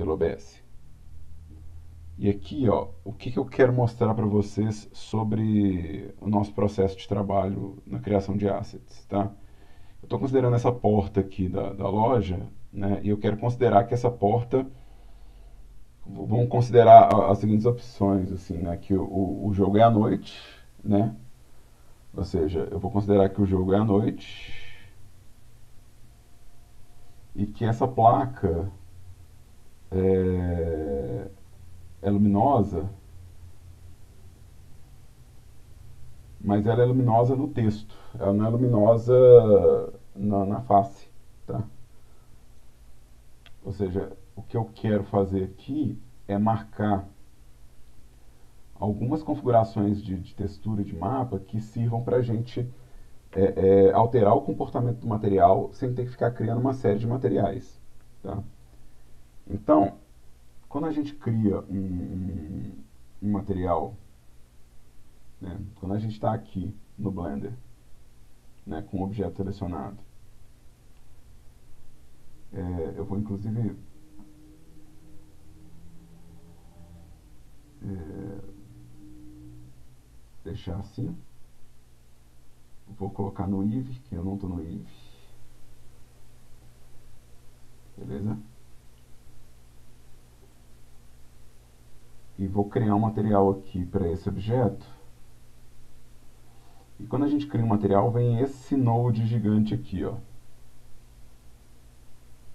pelo OBS. E aqui, ó, o que eu quero mostrar para vocês sobre o nosso processo de trabalho na criação de assets, tá? Eu estou considerando essa porta aqui da loja, né? E eu quero considerar que essa porta, vamos considerar as seguintes opções, assim, né? Que o jogo é à noite, né? Ou seja, eu vou considerar que o jogo é à noite e que essa placa é luminosa, mas ela é luminosa no texto, ela não é luminosa na face, tá? Ou seja, o que eu quero fazer aqui é marcar algumas configurações de textura de mapa que sirvam para a gente alterar o comportamento do material sem ter que ficar criando uma série de materiais, tá? Então, quando a gente cria um material, né, quando a gente está aqui no Blender, né, com o objeto selecionado, eu vou inclusive deixar assim. Vou colocar no Eevee, que eu não estou no Eevee. Beleza? E vou criar um material aqui para esse objeto. E quando a gente cria um material, vem esse node gigante aqui, ó.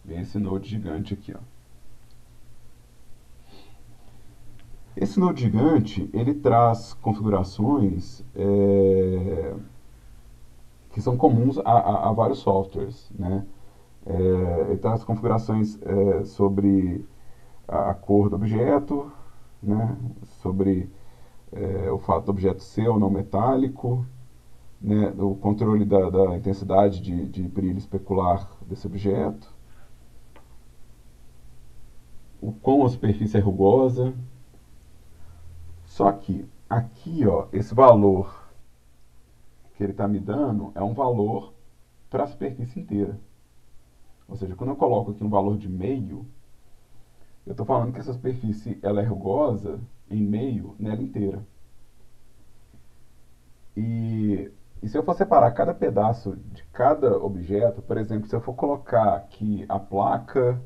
Vem esse node gigante aqui, ó. Esse node gigante, ele traz configurações que são comuns a vários softwares, né? Ele traz configurações sobre a cor do objeto, né? Sobre o fato do objeto ser ou não metálico, né? O controle da intensidade de brilho especular desse objeto, o quão a superfície é rugosa. Só que aqui, ó, esse valor que ele está me dando é um valor para a superfície inteira. Ou seja, quando eu coloco aqui um valor de meio, eu estou falando que essa superfície ela é rugosa em meio nela inteira. E se eu for separar cada pedaço de cada objeto, por exemplo, se eu for colocar que a placa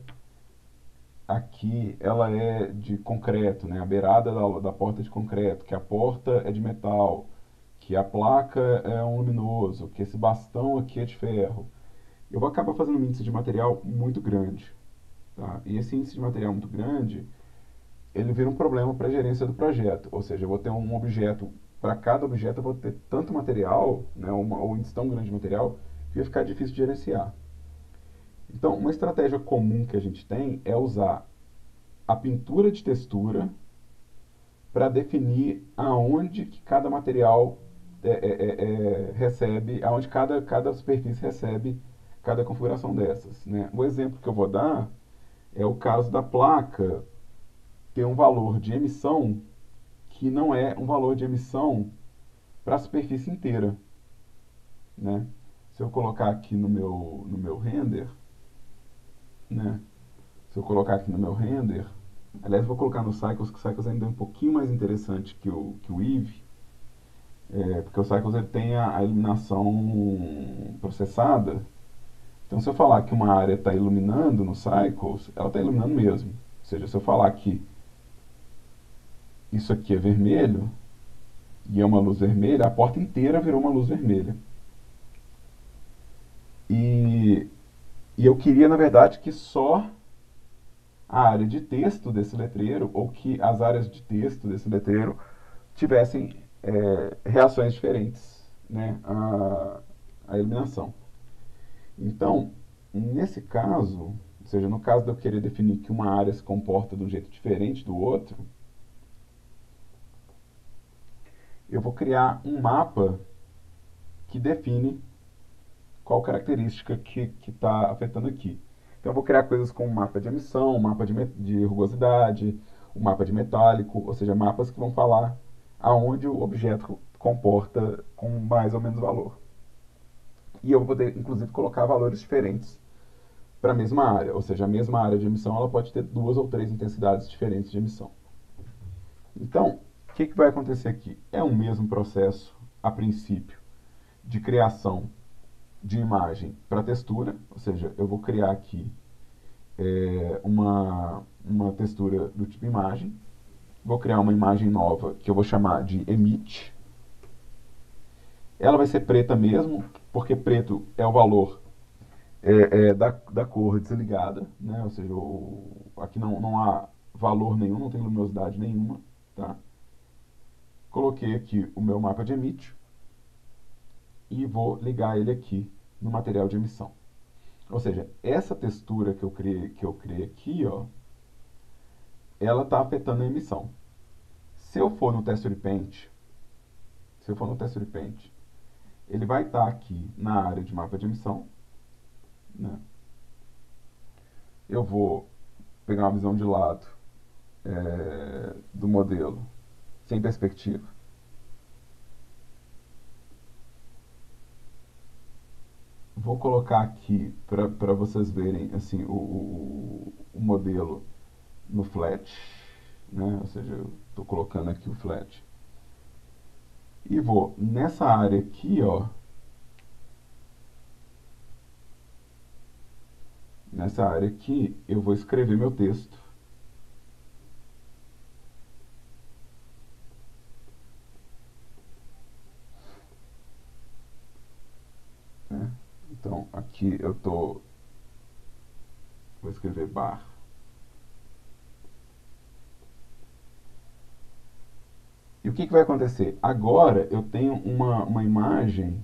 aqui ela é de concreto, né? A beirada da porta é de concreto, que a porta é de metal, que a placa é um luminoso, que esse bastão aqui é de ferro, eu vou acabar fazendo um índice de material muito grande. Tá? E esse índice de material muito grande, ele vira um problema para a gerência do projeto. Ou seja, eu vou ter um objeto, para cada objeto eu vou ter tanto material, né, um índice tão grande de material, que vai ficar difícil de gerenciar. Então, uma estratégia comum que a gente tem é usar a pintura de textura para definir aonde que cada material recebe, aonde cada superfície recebe cada configuração dessas, né? O exemplo que eu vou dar é o caso da placa ter um valor de emissão que não é um valor de emissão para a superfície inteira, né? Se eu colocar aqui no meu render, né? Se eu colocar aqui no meu render, aliás, vou colocar no Cycles, que o Cycles ainda é um pouquinho mais interessante que o Eevee, porque o Cycles ele tem a iluminação processada. Então, se eu falar que uma área está iluminando no Cycles, ela está iluminando mesmo. Ou seja, se eu falar que isso aqui é vermelho, e é uma luz vermelha, a porta inteira virou uma luz vermelha. E eu queria, na verdade, que só a área de texto desse letreiro, ou que as áreas de texto desse letreiro tivessem reações diferentes, né, à iluminação. Então, nesse caso, ou seja, no caso de eu querer definir que uma área se comporta de um jeito diferente do outro, eu vou criar um mapa que define qual característica que está afetando aqui. Então eu vou criar coisas como mapa de emissão, mapa de rugosidade, um mapa de metálico, ou seja, mapas que vão falar aonde o objeto comporta com mais ou menos valor. E eu vou poder, inclusive, colocar valores diferentes para a mesma área, ou seja, a mesma área de emissão ela pode ter duas ou três intensidades diferentes de emissão. Então, o que vai acontecer aqui? É o mesmo processo, a princípio, de criação de imagem para textura, ou seja, eu vou criar aqui uma textura do tipo imagem, vou criar uma imagem nova que eu vou chamar de emit. Ela vai ser preta mesmo, porque preto é o valor da cor desligada, né? Ou seja, aqui não há valor nenhum, não tem luminosidade nenhuma. Tá? Coloquei aqui o meu mapa de emit e vou ligar ele aqui no material de emissão. Ou seja, essa textura que eu criei aqui, ó, ela está afetando a emissão. Se eu for no Texture Paint, ele vai estar aqui na área de mapa de emissão, né? Eu vou pegar uma visão de lado do modelo sem perspectiva. Vou colocar aqui para vocês verem assim, o modelo no flat, né? Ou seja, eu estou colocando aqui o flat. E vou nessa área aqui, ó, nessa área aqui, eu vou escrever meu texto. Né? Então, aqui vou escrever bar. E o que vai acontecer? Agora eu tenho uma imagem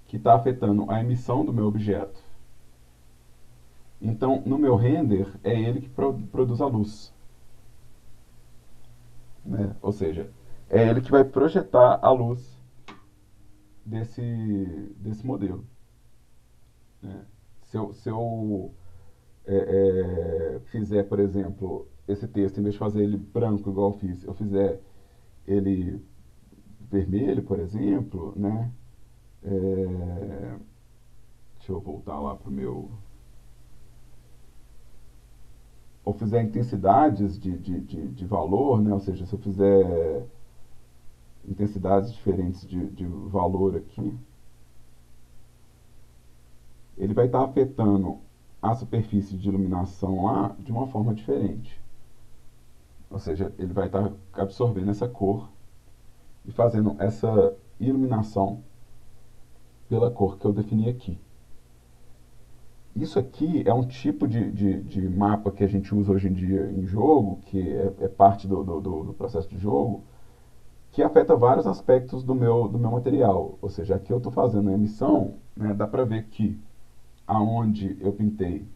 que está afetando a emissão do meu objeto. Então, no meu render, é ele que produz a luz. Né? Ou seja, é ele que vai projetar a luz desse modelo. Né? Se eu fizer, por exemplo, esse texto, em vez de fazer ele branco igual eu fiz, eu fizer ele vermelho, por exemplo, né? Deixa eu voltar lá para o meu... Ou fizer intensidades de valor, né? Ou seja, se eu fizer intensidades diferentes de valor aqui, ele vai estar afetando a superfície de iluminação lá de uma forma diferente. Ou seja, ele vai estar absorvendo essa cor e fazendo essa iluminação pela cor que eu defini aqui. Isso aqui é um tipo de mapa que a gente usa hoje em dia em jogo, que é parte do processo de jogo, que afeta vários aspectos do meu material. Ou seja, aqui eu estou fazendo a emissão, né, dá para ver que aonde eu pintei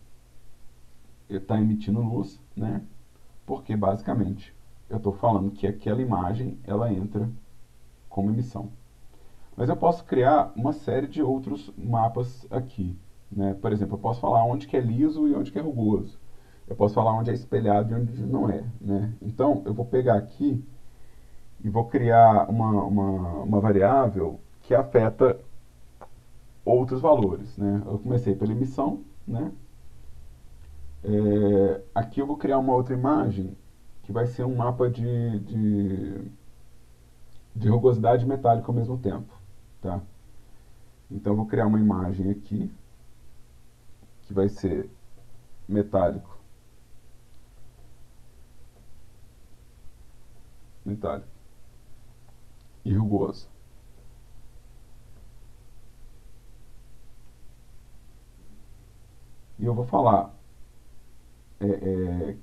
está emitindo luz, né, porque basicamente eu estou falando que aquela imagem ela entra como emissão. Mas eu posso criar uma série de outros mapas aqui. Né? Por exemplo, eu posso falar onde que é liso e onde que é rugoso. Eu posso falar onde é espelhado e onde não é. Né? Então, eu vou pegar aqui e vou criar uma variável que afeta outros valores. Né? Eu comecei pela emissão. Né? Aqui eu vou criar uma outra imagem que vai ser um mapa de rugosidade metálica ao mesmo tempo. Tá? Então eu vou criar uma imagem aqui que vai ser metálico e rugoso. E eu vou falar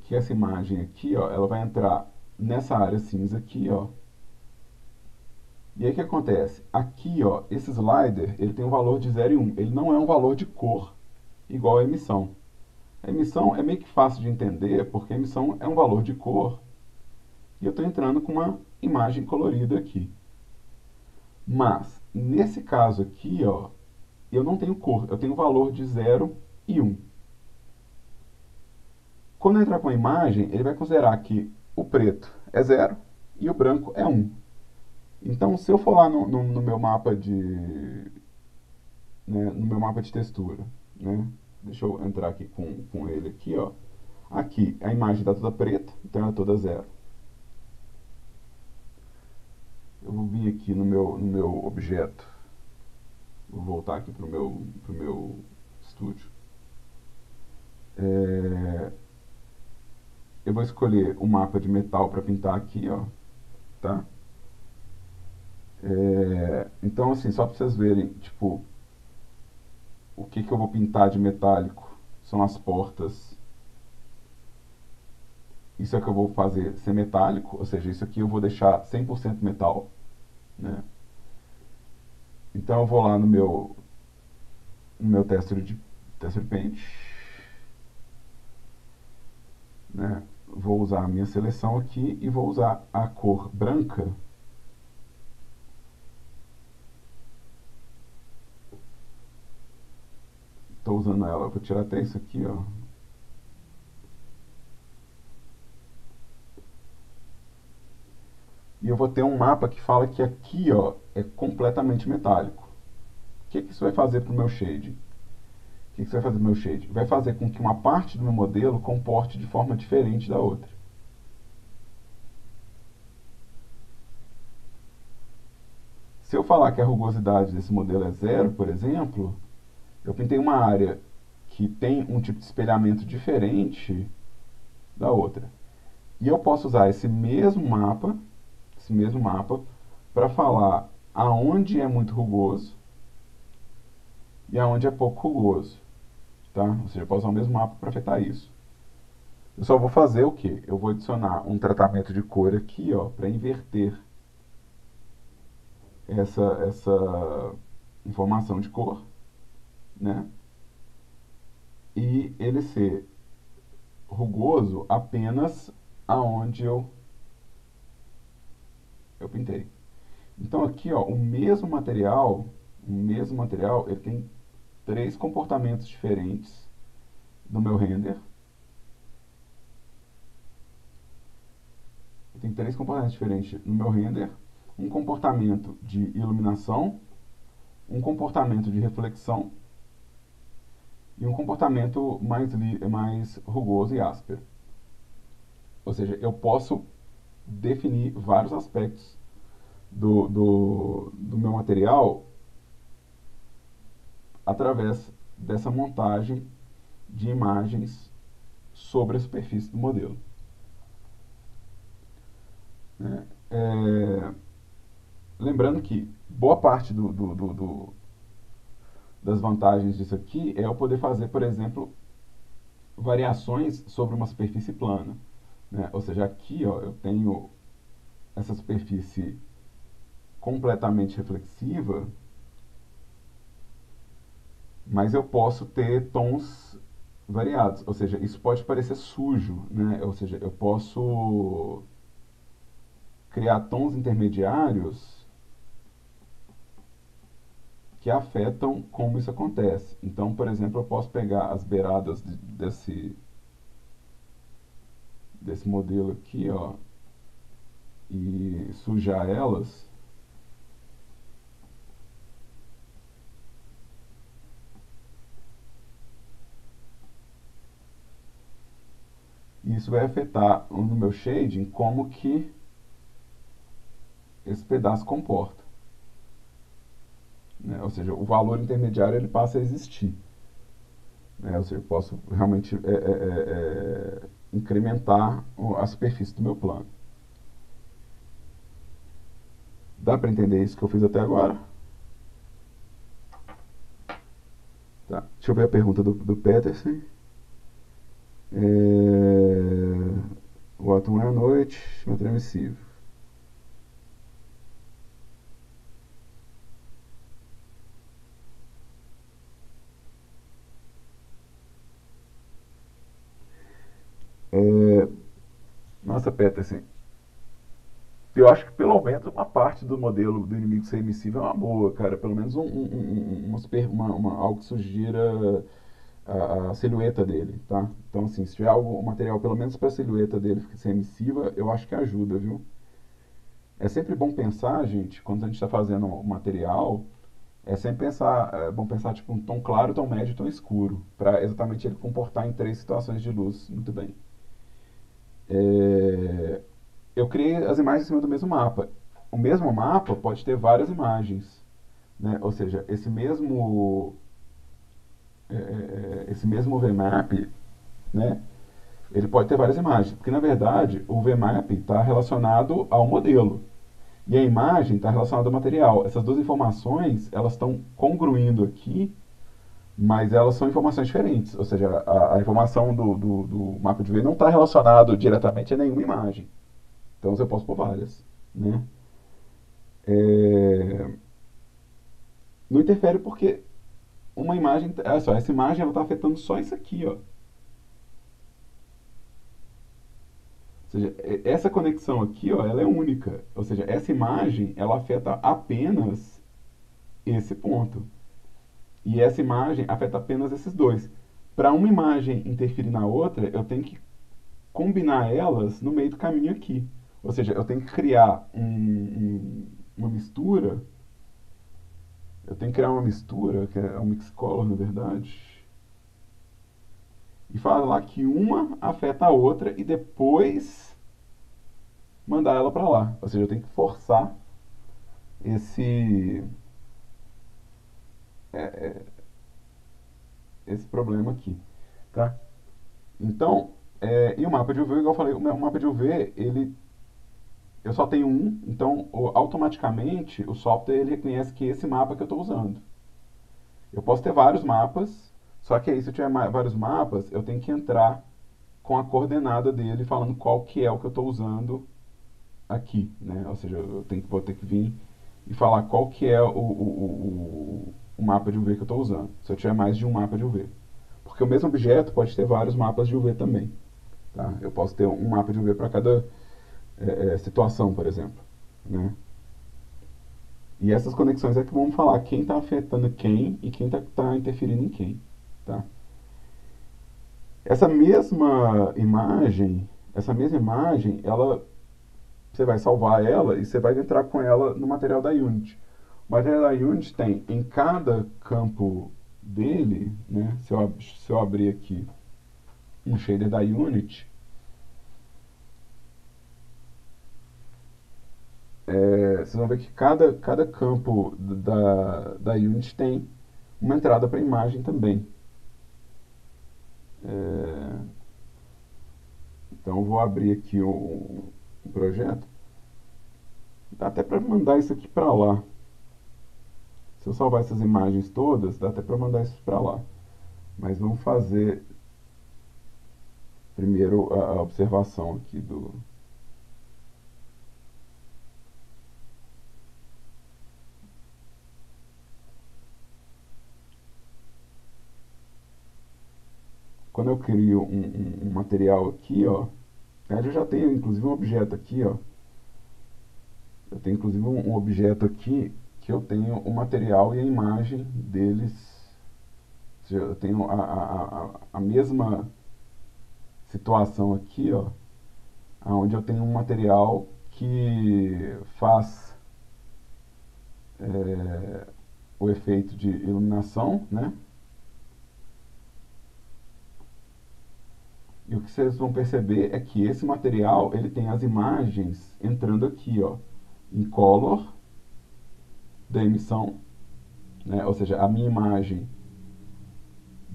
que essa imagem aqui, ó, ela vai entrar nessa área cinza aqui, ó. E aí o que acontece? Aqui, ó, esse slider, ele tem um valor de 0 e 1. Ele não é um valor de cor igual a emissão. A emissão é meio que fácil de entender, porque a emissão é um valor de cor. E eu estou entrando com uma imagem colorida aqui. Mas, nesse caso aqui, ó, eu não tenho cor. Eu tenho um valor de 0 e 1. Quando eu entrar com a imagem, ele vai considerar que o preto é 0 e o branco é 1. Então, se eu for lá no meu mapa de textura né? Deixa eu entrar aqui com ele aqui, ó. Aqui, a imagem está toda preta, então ela é toda zero. Eu vou vir aqui no meu objeto. Vou voltar aqui pro meu estúdio. É, eu vou escolher um mapa de metal para pintar aqui, ó, tá? Então, assim, só para vocês verem, tipo, o que eu vou pintar de metálico são as portas. Isso é que eu vou fazer ser metálico, ou seja, isso aqui eu vou deixar 100% metal, né? Então eu vou lá no meu texture paint, né? Vou usar a minha seleção aqui e vou usar a cor branca. Estou usando ela, vou tirar até isso aqui, ó. E eu vou ter um mapa que fala que aqui, ó, é completamente metálico. O que isso vai fazer para o meu shade? O que isso vai fazer para o meu shade? Vai fazer com que uma parte do meu modelo comporte de forma diferente da outra. Se eu falar que a rugosidade desse modelo é zero, por exemplo, eu pintei uma área que tem um tipo de espelhamento diferente da outra. E eu posso usar esse mesmo mapa, para falar aonde é muito rugoso e aonde é pouco rugoso, tá? Ou seja, eu posso usar o mesmo mapa para afetar isso. Eu só vou fazer o quê? Eu vou adicionar um tratamento de cor aqui, ó, para inverter essa informação de cor, né? E ele ser rugoso apenas aonde eu pintei. Então aqui, ó, o mesmo material, ele tem três comportamentos diferentes no meu render. Tem três comportamentos diferentes no meu render. Um comportamento de iluminação, um comportamento de reflexão e um comportamento mais rugoso e áspero. Ou seja, eu posso definir vários aspectos do meu material através dessa montagem de imagens sobre a superfície do modelo, né? Lembrando que boa parte das vantagens disso aqui é eu poder fazer, por exemplo, variações sobre uma superfície plana, né? Ou seja, aqui, ó, eu tenho essa superfície completamente reflexiva, mas eu posso ter tons variados. Ou seja, isso pode parecer sujo, né? Ou seja, eu posso criar tons intermediários que afetam como isso acontece. Então, por exemplo, eu posso pegar as beiradas desse modelo aqui, ó, e sujar elas. E isso vai afetar no meu shading como que esse pedaço comporta, né? Ou seja, o valor intermediário ele passa a existir, né? Ou seja, eu posso realmente incrementar a superfície do meu plano. Dá para entender isso que eu fiz até agora? Tá. Deixa eu ver a pergunta do Peterson. O átomo é à noite, meu transmissível. Nossa, Peterson, eu acho que pelo menos uma parte do modelo do inimigo ser emissível é uma boa, cara. Pelo menos algo que sugira a silhueta dele, tá? Então, assim, se tiver um material pelo menos para a silhueta dele ser emissiva, eu acho que ajuda, viu? É sempre bom pensar, gente, quando a gente está fazendo o material, É sempre pensar, é bom pensar tipo um tom claro, tom médio e tom escuro, para exatamente ele comportar em três situações de luz muito bem. É, eu criei as imagens em cima do mesmo mapa. O mesmo mapa pode ter várias imagens, né? Ou seja, esse mesmo VMAP, né? Ele pode ter várias imagens, porque na verdade o VMAP está relacionado ao modelo e a imagem está relacionada ao material. Essas duas informações elas estão congruindo aqui, mas elas são informações diferentes. Ou seja, a informação do mapa de V não está relacionado diretamente a nenhuma imagem. Então eu posso pôr várias, né? É, não interfere porque uma imagem, olha só, essa imagem ela está afetando só isso aqui, ó. Ou seja, essa conexão aqui, ó, ela é única. Ou seja, essa imagem ela afeta apenas esse ponto. E essa imagem afeta apenas esses dois. Para uma imagem interferir na outra, eu tenho que combinar elas no meio do caminho aqui. Ou seja, eu tenho que criar uma mistura. Eu tenho que criar uma mistura, que é um mix color, na verdade. E falar que uma afeta a outra e depois mandar ela para lá. Ou seja, eu tenho que forçar esse esse problema aqui, tá? Então, e o mapa de UV, igual eu falei, o mapa de UV, eu só tenho um, então automaticamente o software ele reconhece que esse mapa que eu estou usando. Eu posso ter vários mapas, só que aí se eu tiver vários mapas, eu tenho que entrar com a coordenada dele falando qual que é o que eu estou usando aqui, né? Ou seja, vou ter que vir e falar qual que é o mapa de UV que eu estou usando, se eu tiver mais de um mapa de UV. Porque o mesmo objeto pode ter vários mapas de UV também. Tá? Eu posso ter um mapa de UV para cada situação, por exemplo. Né? E essas conexões é que vão falar quem está afetando quem e quem está interferindo em quem. Tá? Essa mesma imagem, você vai salvar ela e você vai entrar com ela no material da Unity. O material da Unity tem em cada campo dele, né, se eu abrir aqui um shader da Unity, vocês vão ver que cada campo da Unity tem uma entrada para imagem também. Então eu vou abrir aqui o projeto. Dá até para mandar isso aqui para lá. Se eu salvar essas imagens todas, dá até para mandar isso para lá. Mas vamos fazer primeiro a observação aqui do... Quando eu crio um material aqui, ó, eu já tenho inclusive um objeto aqui, ó. Eu tenho inclusive um objeto aqui que eu tenho o material e a imagem deles. Ou seja, eu tenho a mesma situação aqui, ó, onde eu tenho um material que faz o efeito de iluminação, né? E o que vocês vão perceber é que esse material ele tem as imagens entrando aqui, ó, em color da emissão, né? Ou seja, a minha imagem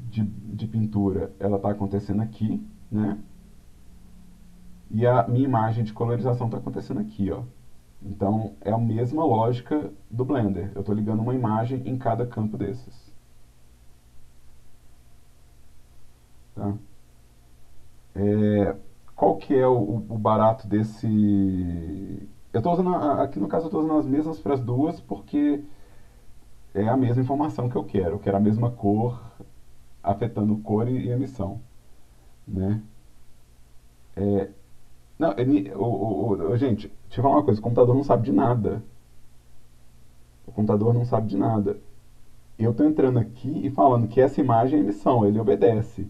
de pintura ela está acontecendo aqui, né? E a minha imagem de colorização está acontecendo aqui, ó. Então é a mesma lógica do Blender. Eu estou ligando uma imagem em cada campo desses. Tá? Qual que é o barato desse... Eu estou usando, aqui no caso eu estou usando as mesmas para as duas porque é a mesma informação que eu quero. Eu quero a mesma cor afetando cor e emissão. Né? Não, gente, deixa eu falar uma coisa, o computador não sabe de nada. O computador não sabe de nada. Eu estou entrando aqui e falando que essa imagem é emissão, ele obedece.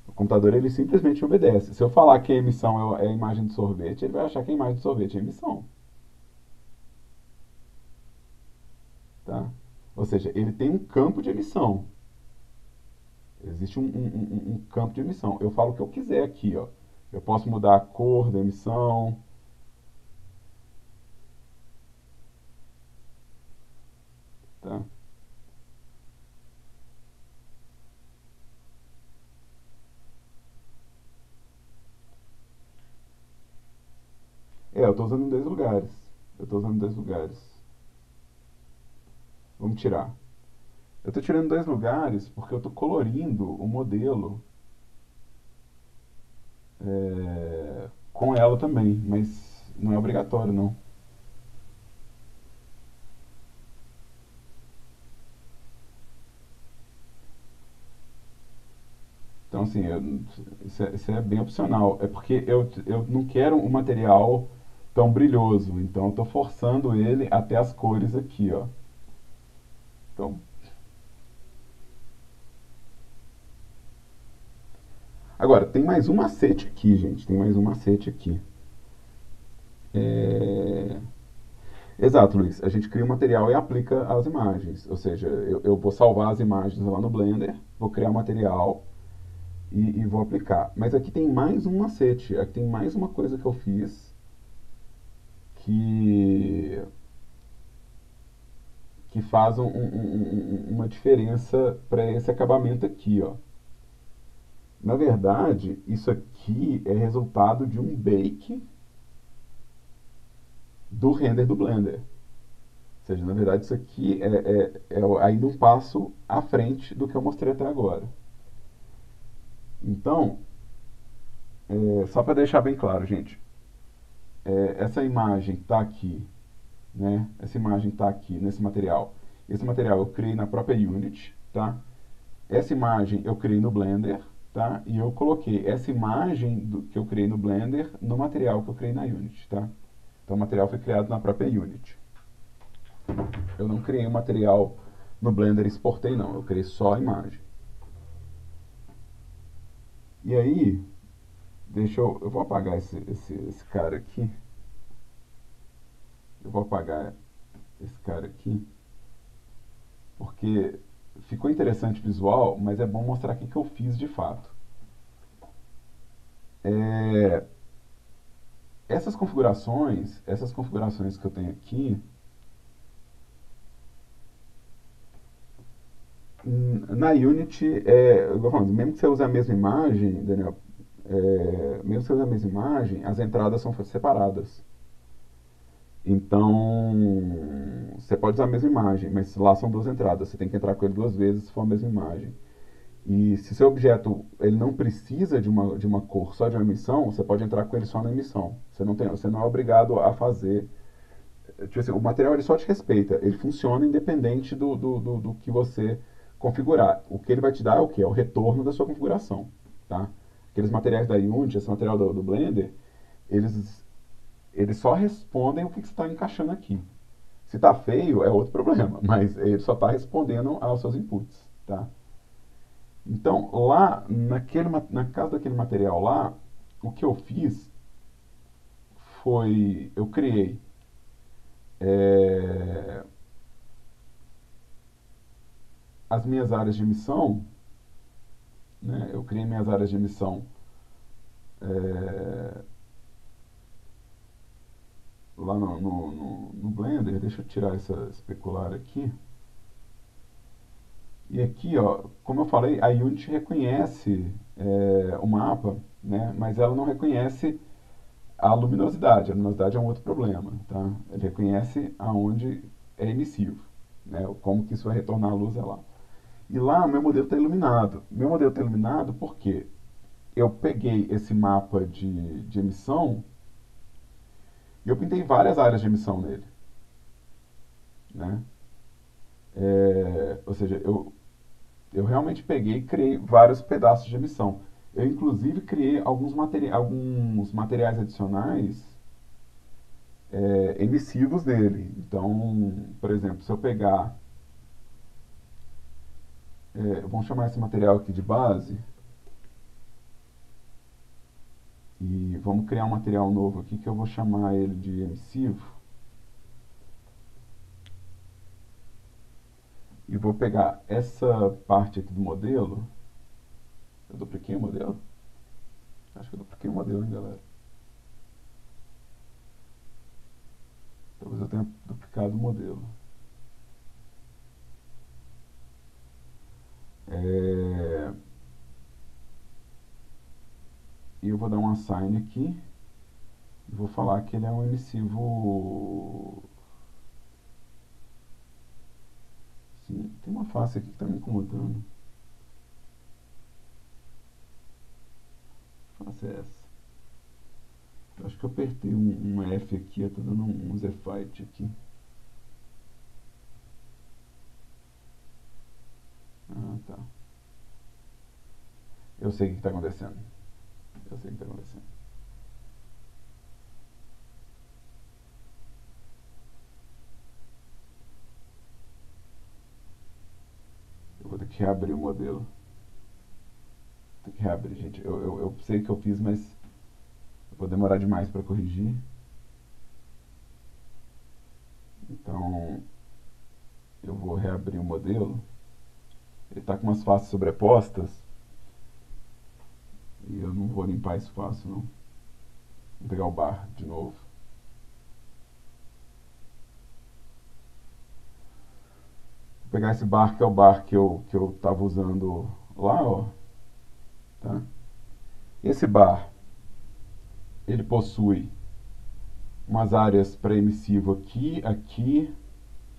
O computador ele simplesmente obedece. Se eu falar que a emissão é a imagem do sorvete, ele vai achar que a imagem do sorvete é emissão. Tá? Ou seja, ele tem um campo de emissão. Existe um campo de emissão. Eu falo o que eu quiser aqui, ó. Eu posso mudar a cor da emissão. Tá? Eu estou usando em dois lugares. Eu estou usando em dois lugares. Vamos tirar. Eu estou tirando dois lugares porque eu estou colorindo o modelo com ela também, mas não é obrigatório, não. Então, assim, isso é bem opcional. É porque eu não quero um material tão brilhoso, então eu estou forçando ele até as cores aqui, ó. Então, agora, tem mais um macete aqui, gente. Tem mais um macete aqui. É... Exato, Luiz. A gente cria um material e aplica as imagens. Ou seja, eu vou salvar as imagens lá no Blender, vou criar um material e vou aplicar. Mas aqui tem mais um macete. Aqui tem mais uma coisa que eu fiz que, que faz uma diferença para esse acabamento aqui, ó. Na verdade, isso aqui é resultado de um bake do render do Blender. Ou seja, na verdade, isso aqui é ainda um passo à frente do que eu mostrei até agora. Então, só para deixar bem claro, gente, essa imagem está aqui, né? Essa imagem está aqui nesse material. Esse material eu criei na própria Unity, tá? Essa imagem eu criei no Blender, tá? E eu coloquei essa imagem que eu criei no Blender no material que eu criei na Unity, tá? Então o material foi criado na própria Unity. Eu não criei o material no Blender e exportei, não. Eu criei só a imagem. E aí, eu vou apagar esse cara aqui. Eu vou apagar esse cara aqui, porque ficou interessante o visual, mas é bom mostrar o que eu fiz de fato. É, essas configurações que eu tenho aqui, na Unity, igual falando, mesmo que você use a mesma imagem, Daniel, mesmo que você use a mesma imagem, as entradas são separadas. Então, você pode usar a mesma imagem, mas lá são duas entradas. Você tem que entrar com ele duas vezes se for a mesma imagem. E se seu objeto ele não precisa de uma cor, só de uma emissão, você pode entrar com ele só na emissão. Você não é obrigado a fazer. Tipo assim, o material ele só te respeita. Ele funciona independente do que você configurar. O que ele vai te dar é o que? É o retorno da sua configuração. Tá? Aqueles materiais da Unity, esse material do Blender, eles, eles só respondem o que você está encaixando aqui. Se está feio, é outro problema, mas ele só está respondendo aos seus inputs. Tá? Então, lá, na casa daquele material lá, o que eu fiz foi, eu criei é, as minhas áreas de emissão, né? Eu criei minhas áreas de emissão é, lá no Blender. Deixa eu tirar essa especular aqui. E aqui, ó, como eu falei, a Unity reconhece o mapa, né? Mas ela não reconhece a luminosidade. A luminosidade é um outro problema, tá? Ele reconhece aonde é emissivo, né? Como que isso vai retornar a luz é lá. E lá meu modelo está iluminado. Meu modelo está iluminado porque eu peguei esse mapa de emissão e eu pintei várias áreas de emissão nele, né? Ou seja, eu realmente peguei e criei vários pedaços de emissão. Eu inclusive criei alguns materiais adicionais emissivos nele. Então, por exemplo, se eu pegar, vamos chamar esse material aqui de base, e vamos criar um material novo aqui que eu vou chamar ele de emissivo. vou pegar essa parte aqui do modelo. Eu dupliquei o modelo? Acho que eu dupliquei o modelo, hein, galera? Talvez eu tenha duplicado o modelo. E eu vou dar um assign aqui. E vou falar que ele é um emissivo. Sim, tem uma face aqui que está me incomodando. Que face é essa? Eu acho que eu apertei um F aqui, eu tô dando um Z-Fight aqui. Ah, tá. Eu sei o que está acontecendo. Eu sei o que está acontecendo. Eu vou ter que reabrir o modelo. Tem que reabrir, gente. Eu sei que eu fiz, mas eu vou demorar demais para corrigir. Então, eu vou reabrir o modelo. Ele está com umas faces sobrepostas. E eu não vou limpar isso fácil, não. Vou pegar o bar de novo. Vou pegar esse bar que é o bar que eu tava usando lá, ó. Tá? Esse bar, ele possui umas áreas para emissivo aqui, aqui,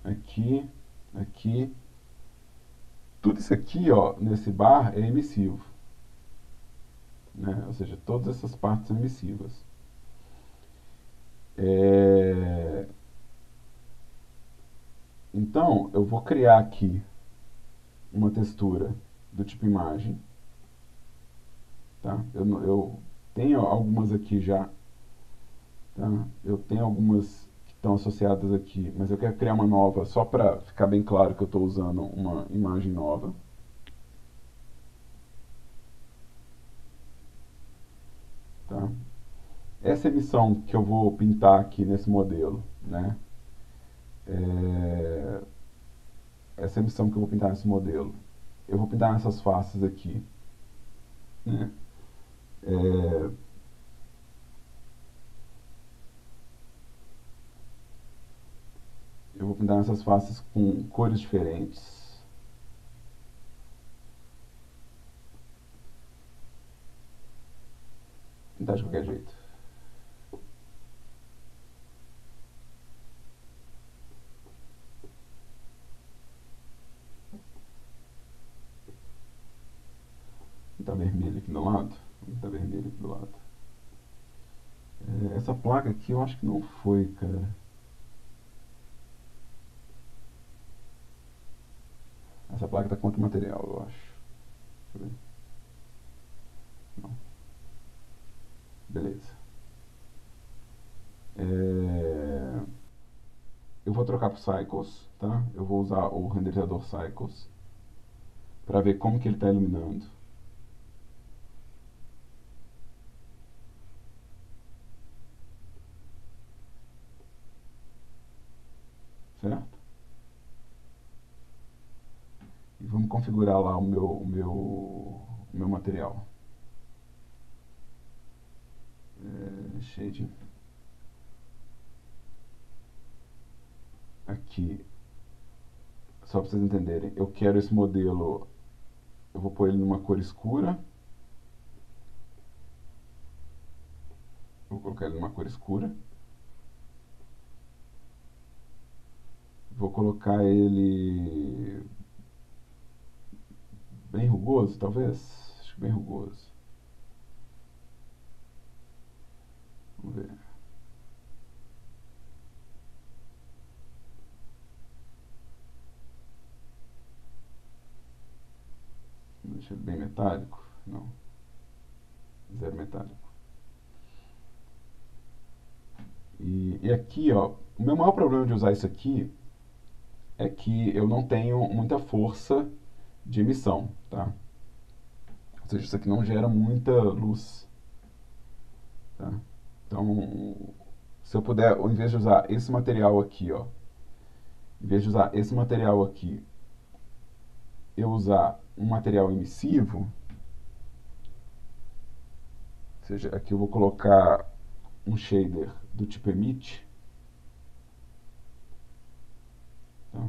aqui, aqui. Tudo isso aqui, ó, nesse bar é emissivo. Né? Ou seja, todas essas partes são emissivas. Então, eu vou criar aqui uma textura do tipo imagem. Tá? Eu tenho algumas aqui já. Tá? Eu tenho algumas que estão associadas aqui, mas eu quero criar uma nova só para ficar bem claro que eu estou usando uma imagem nova. Tá? Essa emissão que eu vou pintar aqui nesse modelo, né? Essa emissão que eu vou pintar nesse modelo, eu vou pintar nessas faces aqui, né? Eu vou pintar nessas faces com cores diferentes. Pintar de qualquer jeito. Pintar vermelho aqui do lado. Pintar vermelho aqui do lado. Essa placa aqui eu acho que não foi, cara. Essa placa tá com outro material, eu acho. Deixa eu ver. Não. Beleza. Eu vou trocar para Cycles, tá? Eu vou usar o renderizador Cycles para ver como que ele está iluminando. Certo? E vamos configurar lá o meu material. Shading. Aqui, só para vocês entenderem, eu quero esse modelo, eu vou pôr ele numa cor escura. Vou colocar ele numa cor escura. Vou colocar ele bem rugoso, talvez. Acho que bem rugoso. Vamos ver. Vou deixar ele bem metálico. Não. Zero metálico. E aqui, ó, o meu maior problema de usar isso aqui é que eu não tenho muita força de emissão, tá? Ou seja, isso aqui não gera muita luz, tá? Então, se eu puder, ao invés de usar esse material aqui, ó, em vez de usar esse material aqui eu usar um material emissivo, ou seja, aqui eu vou colocar um shader do tipo emit, tá?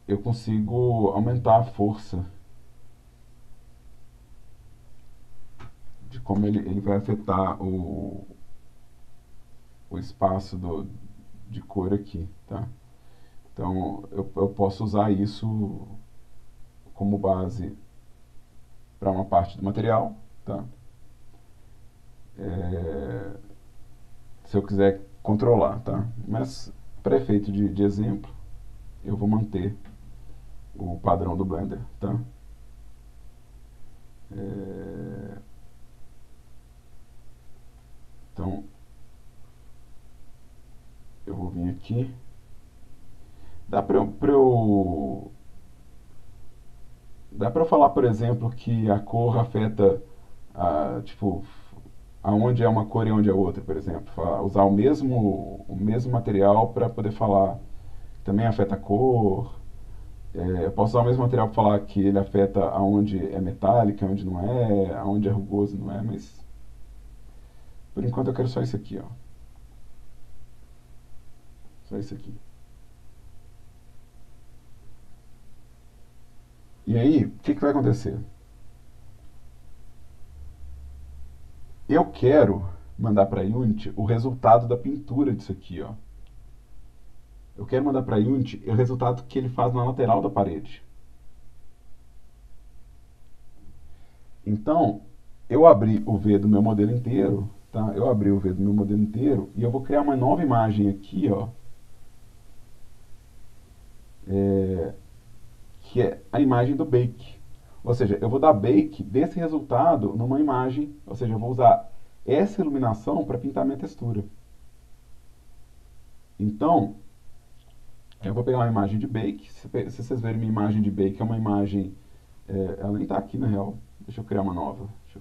Eu consigo aumentar a força de como ele vai afetar o espaço de cor aqui, tá? Então eu posso usar isso como base para uma parte do material, tá? Se eu quiser controlar, tá? Mas para efeito de exemplo, eu vou manter o padrão do Blender, tá? Então eu vou vir aqui. Dá para eu falar, por exemplo, que a cor afeta tipo, aonde é uma cor e onde é outra, por exemplo. Usar o mesmo material para poder falar que também afeta a cor. Eu posso usar o mesmo material para falar que ele afeta aonde é metálico, aonde não é, aonde é rugoso, não é, mas por enquanto eu quero só isso aqui, ó. Só isso aqui. E aí, o que vai acontecer? Eu quero mandar para a Unity o resultado da pintura disso aqui, ó. Eu quero mandar para a Unity o resultado que ele faz na lateral da parede. Então, eu abri o V do meu modelo inteiro, tá? Eu abri o V do meu modelo inteiro e eu vou criar uma nova imagem aqui, ó, que é a imagem do bake. Ou seja, eu vou dar bake desse resultado numa imagem, ou seja, eu vou usar essa iluminação para pintar minha textura. Então, eu vou pegar uma imagem de bake. Se vocês verem minha imagem de bake, é uma imagem. Ela nem está aqui na real. Deixa eu criar uma nova. Deixa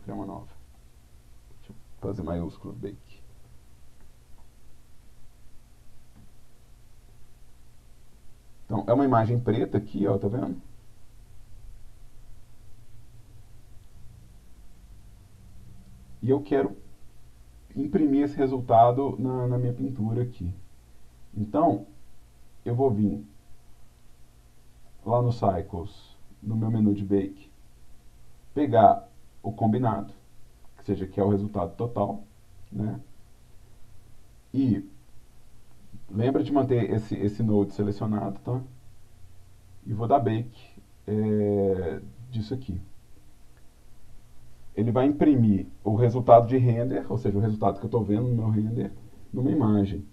eu fazer maiúsculo bake. Então, é uma imagem preta aqui, ó, tá vendo? E eu quero imprimir esse resultado na minha pintura aqui. Então, eu vou vir lá no Cycles, no meu menu de Bake, pegar o combinado, que seja que é o resultado total, né? E lembra de manter esse node selecionado, tá? E vou dar Bake disso aqui. Ele vai imprimir o resultado de render, ou seja, o resultado que eu estou vendo no meu render, numa imagem.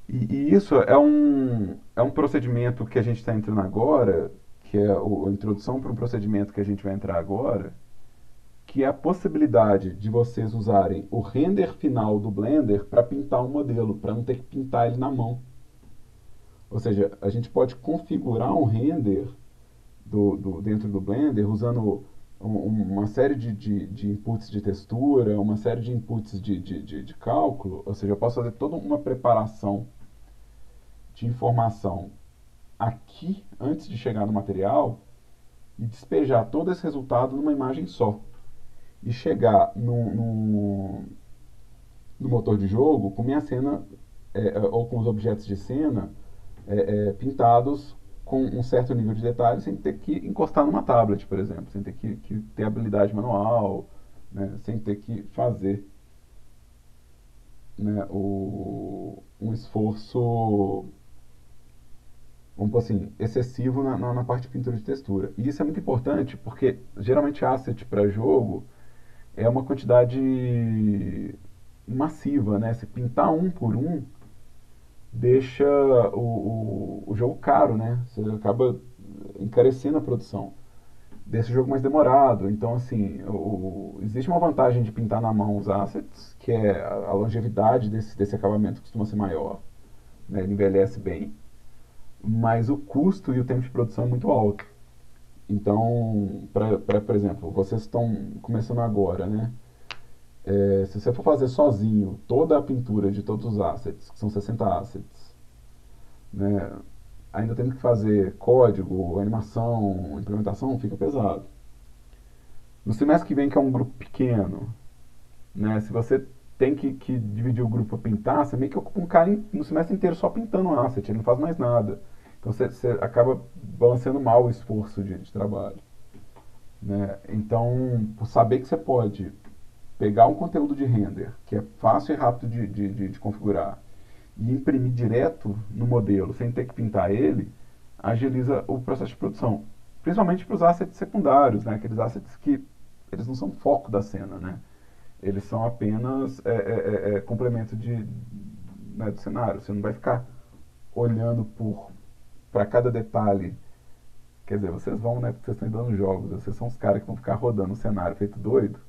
E isso é um procedimento que a gente está entrando agora, que é a introdução para um procedimento que a gente vai entrar agora, que é a possibilidade de vocês usarem o render final do Blender para pintar um modelo, para não ter que pintar ele na mão. Ou seja, a gente pode configurar um render dentro do Blender usando uma série de inputs de textura, uma série de inputs de cálculo. Ou seja, eu posso fazer toda uma preparação de informação aqui, antes de chegar no material, e despejar todo esse resultado numa imagem só. E chegar no motor de jogo com minha cena, ou com os objetos de cena, pintados com um certo nível de detalhe, sem ter que encostar numa tablet, por exemplo, sem ter que ter habilidade manual, né, sem ter que fazer, né, um esforço, vamos pôr assim, excessivo na parte de pintura de textura. E isso é muito importante, porque geralmente asset para jogo é uma quantidade massiva, né? Se pintar um por um, deixa o jogo caro, né? Você acaba encarecendo a produção. Deixa o jogo mais demorado. Então, assim, existe uma vantagem de pintar na mão os assets, que é a longevidade desse acabamento costuma ser maior, né? Ele envelhece bem, mas o custo e o tempo de produção é muito alto. Então, por exemplo, vocês estão começando agora, né? Se você for fazer sozinho toda a pintura de todos os assets, que são 60 assets, né, ainda tendo que fazer código, animação, implementação, fica pesado. No semestre que vem, que é um grupo pequeno, né, se você tem que dividir o grupo para pintar, você meio que ocupa um cara no semestre inteiro só pintando um asset, ele não faz mais nada. Então você acaba balanceando mal o esforço de trabalho. Né? Então, por saber que você pode pegar um conteúdo de render, que é fácil e rápido de configurar, e imprimir direto no modelo, sem ter que pintar ele, agiliza o processo de produção. Principalmente para os assets secundários, né? Aqueles assets que eles não são foco da cena, né? Eles são apenas complemento né, do cenário. Você não vai ficar olhando para cada detalhe. Quer dizer, vocês vão, né? Porque vocês estão dando jogos. Vocês são os caras que vão ficar rodando o cenário feito doido,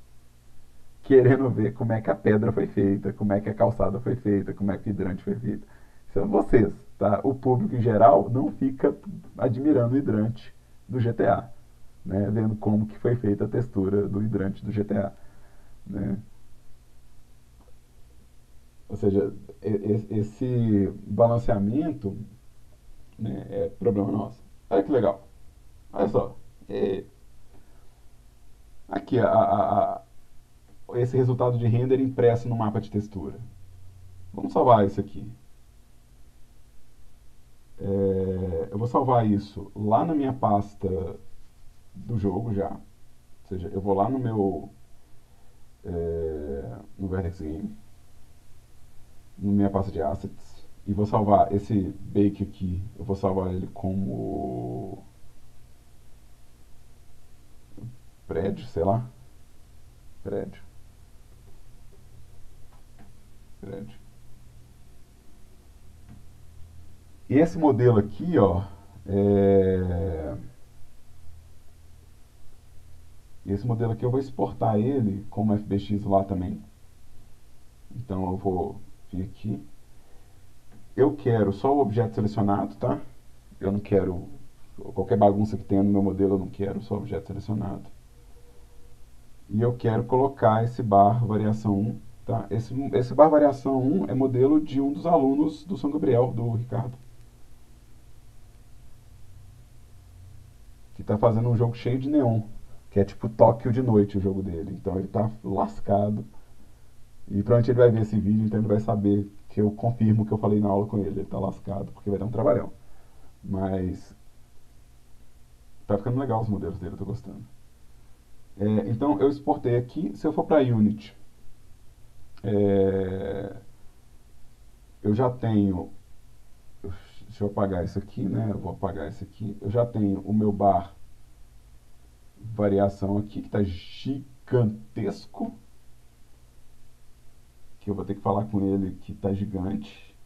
querendo ver como é que a pedra foi feita, como é que a calçada foi feita, como é que o hidrante foi feito. São vocês, tá? O público em geral não fica admirando o hidrante do GTA, né? Vendo como que foi feita a textura do hidrante do GTA, né? Ou seja, esse balanceamento, né, é problema nosso. Olha que legal. Olha só. Aqui, esse resultado de render impresso no mapa de textura. Vamos salvar isso aqui. Eu vou salvar isso lá na minha pasta do jogo já. Ou seja, eu vou lá no meu no Vertex Game, na minha pasta de assets, e vou salvar esse bake aqui. Eu vou salvar ele como prédio, sei lá. Prédio. Prédio. E esse modelo aqui, ó, esse modelo aqui eu vou exportar ele como FBX lá também. Então eu vou vir aqui. Eu quero só o objeto selecionado, tá? Eu não quero qualquer bagunça que tenha no meu modelo, eu não quero, só objeto selecionado. E eu quero colocar esse bar variação 1, tá? Esse bar variação 1 é modelo de um dos alunos do São Gabriel, do Ricardo, que está fazendo um jogo cheio de neon, que é tipo Tóquio de noite o jogo dele. Então ele está lascado. E provavelmente ele vai ver esse vídeo, então ele vai saber que eu confirmo o que eu falei na aula com ele. Ele está lascado, porque vai dar um trabalhão. Mas tá ficando legal os modelos dele, eu tô gostando. Então eu exportei aqui. Se eu for para Unity, eu já tenho. Deixa eu apagar isso aqui, né? Eu vou apagar isso aqui. Eu já tenho o meu bar variação aqui, que está gigantesco. Que eu vou ter que falar com ele que está gigante.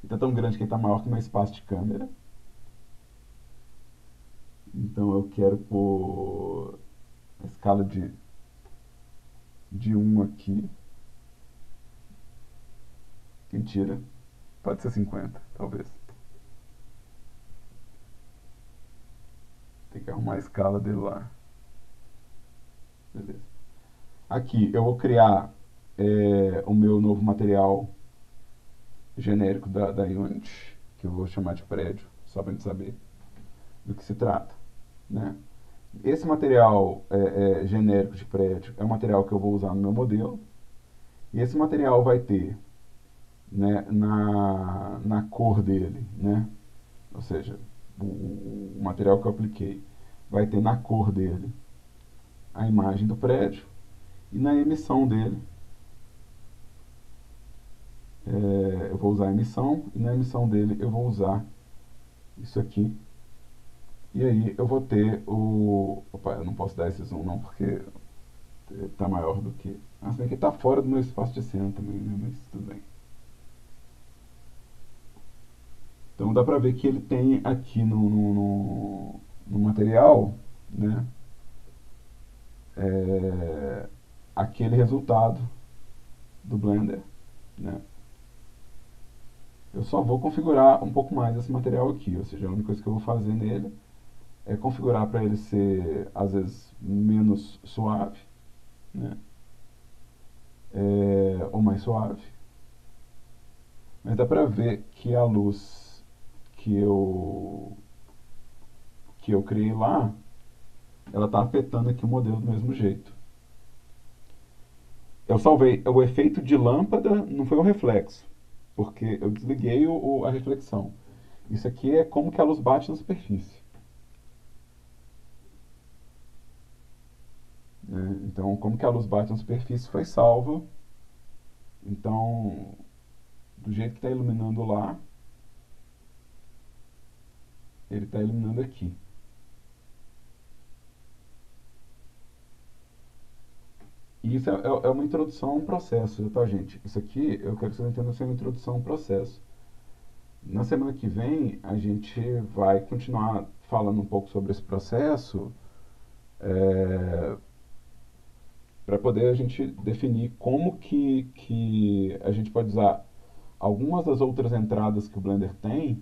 Está tão grande que ele está maior que o meu espaço de câmera. Então eu quero pôr a escala de 1 aqui. Mentira. Pode ser 50, talvez. Tem que arrumar a escala dele lá. Beleza. Aqui eu vou criar o meu novo material genérico da Unity, que eu vou chamar de prédio, só para a gente saber do que se trata. Né? Esse material genérico de prédio é o material que eu vou usar no meu modelo. E esse material vai ter, né, na cor dele, né? Ou seja, o material que eu apliquei vai ter na cor dele a imagem do prédio e na emissão dele eu vou usar a emissão e na emissão dele eu vou usar isso aqui. E aí eu vou ter o... Opa, eu não posso dar esse zoom não, porque está maior do que... Ah, se bem que está fora do meu espaço de cena também, né? Mas tudo bem. Então dá para ver que ele tem aqui no material, né, aquele resultado do Blender. Né? Eu só vou configurar um pouco mais esse material aqui, ou seja, a única coisa que eu vou fazer nele configurar para ele ser, às vezes, menos suave, né? Ou mais suave. Mas dá para ver que a luz que eu, que eu criei lá, ela está afetando aqui o modelo do mesmo jeito. Eu salvei o efeito de lâmpada, não foi o reflexo, porque eu desliguei a reflexão. Isso aqui é como que a luz bate na superfície, né? Então, como que a luz bate na superfície foi salvo. Então, do jeito que está iluminando lá, ele está iluminando aqui. E isso é uma introdução a um processo, tá, gente? Isso aqui, eu quero que vocês entendam ser uma introdução a um processo. Na semana que vem, a gente vai continuar falando um pouco sobre esse processo, para poder a gente definir como que a gente pode usar algumas das outras entradas que o Blender tem,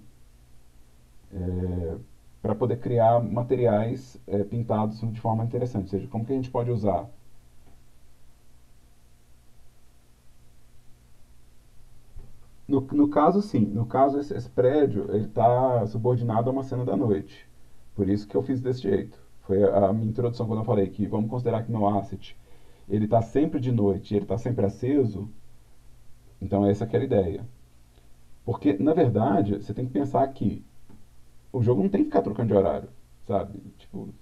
para poder criar materiais pintados de forma interessante. Ou seja, como que a gente pode usar. No caso, sim. No caso, esse prédio ele está subordinado a uma cena da noite. Por isso que eu fiz desse jeito. Foi a minha introdução quando eu falei que vamos considerar que meu asset ele está sempre de noite, ele está sempre aceso. Então essa que era a ideia. Porque, na verdade, você tem que pensar que o jogo não tem que ficar trocando de horário, sabe? Tipo,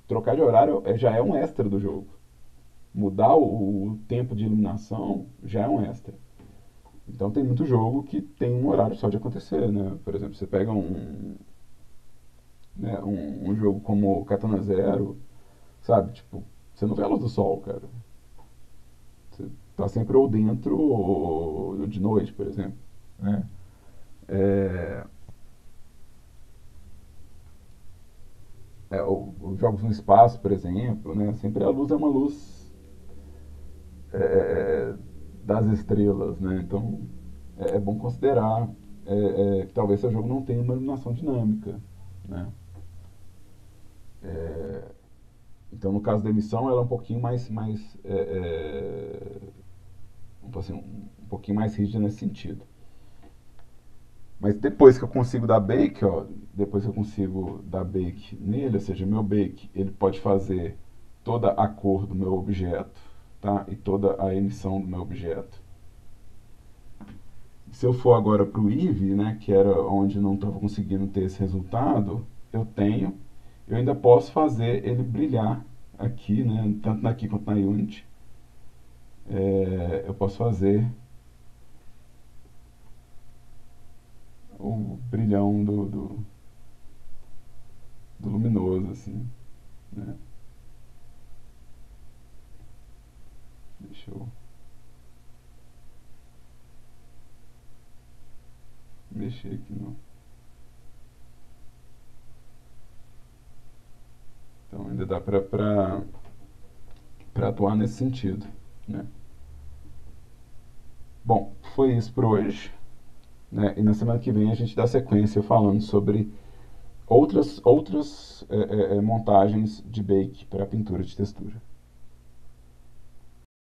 trocar de horário já é um extra do jogo. Mudar o tempo de iluminação já é um extra. Então tem muito jogo que tem um horário só de acontecer, né? Por exemplo, você pega um jogo como Katana Zero, sabe? Tipo, você não vê a luz do sol, cara. Você tá sempre ou dentro ou de noite, por exemplo, né? É, os jogos no espaço, por exemplo, né? Sempre a luz é uma luz é, das estrelas, né? Então é bom considerar que talvez seu jogo não tenha uma iluminação dinâmica, né? Então, no caso da emissão, ela é um pouquinho assim, um pouquinho mais rígida nesse sentido. Mas depois que eu consigo dar bake, ó, depois que eu consigo dar bake nele, ou seja, meu bake, ele pode fazer toda a cor do meu objeto, tá? E toda a emissão do meu objeto. Se eu for agora para o Eevee, né, que era onde não estava conseguindo ter esse resultado, eu ainda posso fazer ele brilhar aqui, né, tanto aqui quanto na Unity. Eu posso fazer o brilhão do luminoso, assim, né? Deixa eu mexer aqui no... Então ainda dá para atuar nesse sentido, né? Bom, foi isso por hoje, né? E na semana que vem a gente dá sequência falando sobre outras montagens de bake para pintura de textura.